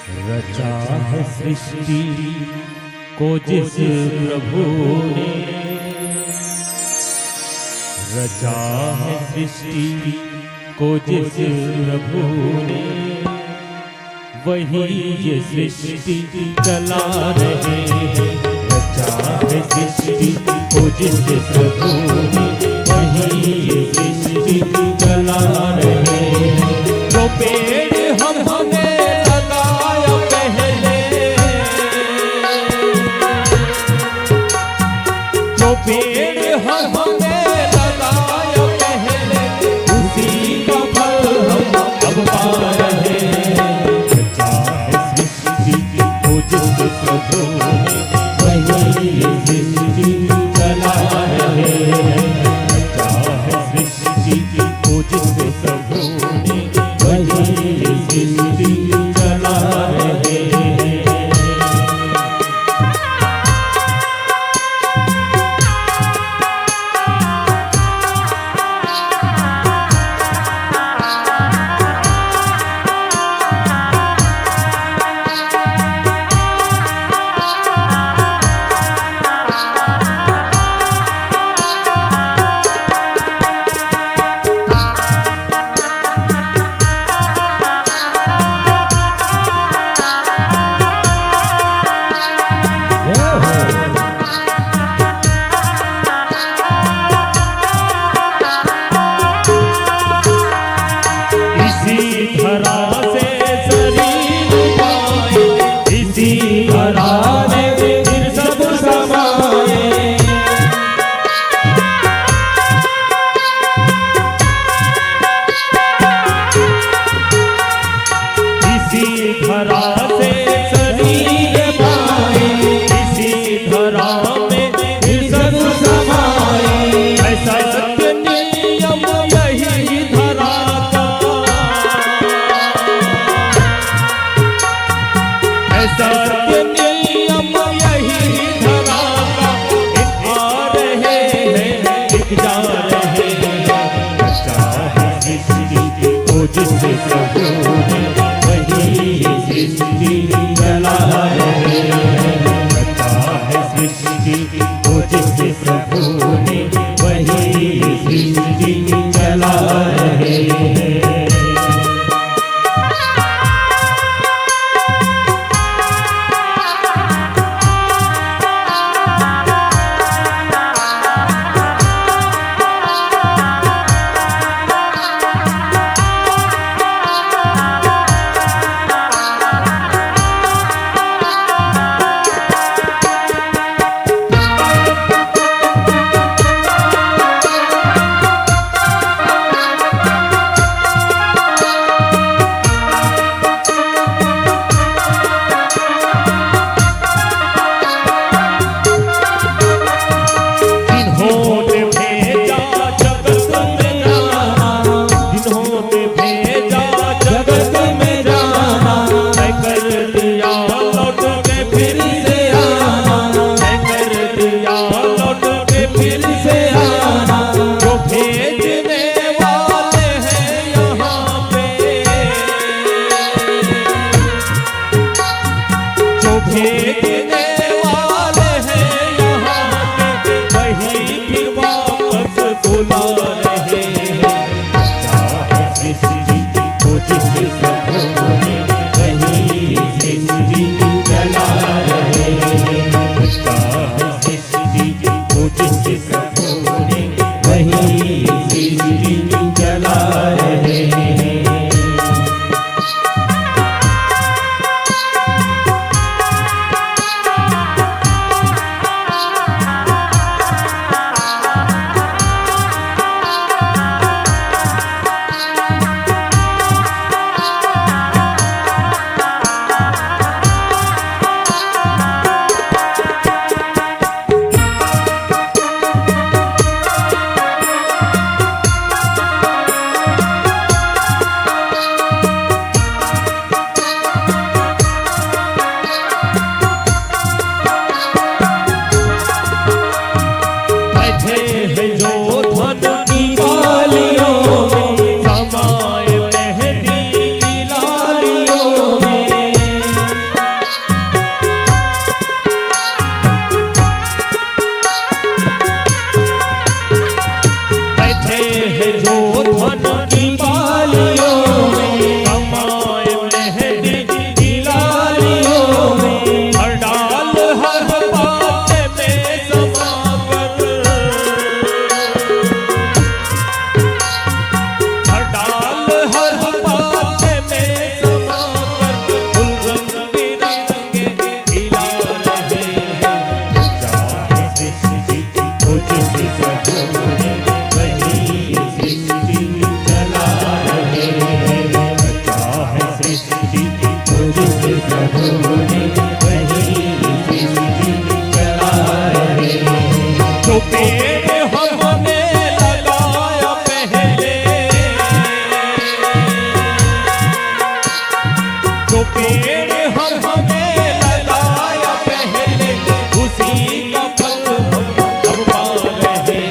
रचा है सृष्टि को जिस प्रभु ने, रचा है सृष्टि को जिस प्रभु ने, वही ये सृष्टि चला रहे हैं। रचा है सृष्टि को जिस प्रभु ने, वही ये सृष्टि चला रहे हैं। जो पेड़ हमने लगाया पहले, जो पेड़ हमने लगाया पहले, उसी का फल हम अब पा रहे हैं। रचा है सृष्टि को जिस प्रभु ने, वही ये सृष्टि चला रहे हैं। रचा है सृष्टि को जिस प्रभु ने, वही ये सृष्टि चला रहे हैं। सलोने वही सृष्टि चला रहे। जो पेड़ हमने लगाया पहले, जो पेड़ हमने लगाया पहले, उसी का फल हम अब पा रहे।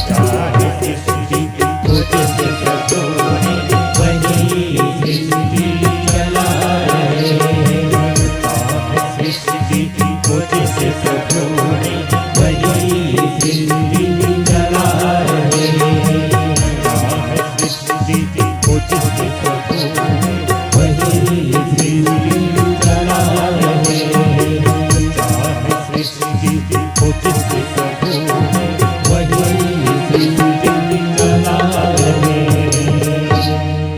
चाहे सृष्टि तुझसे सलोने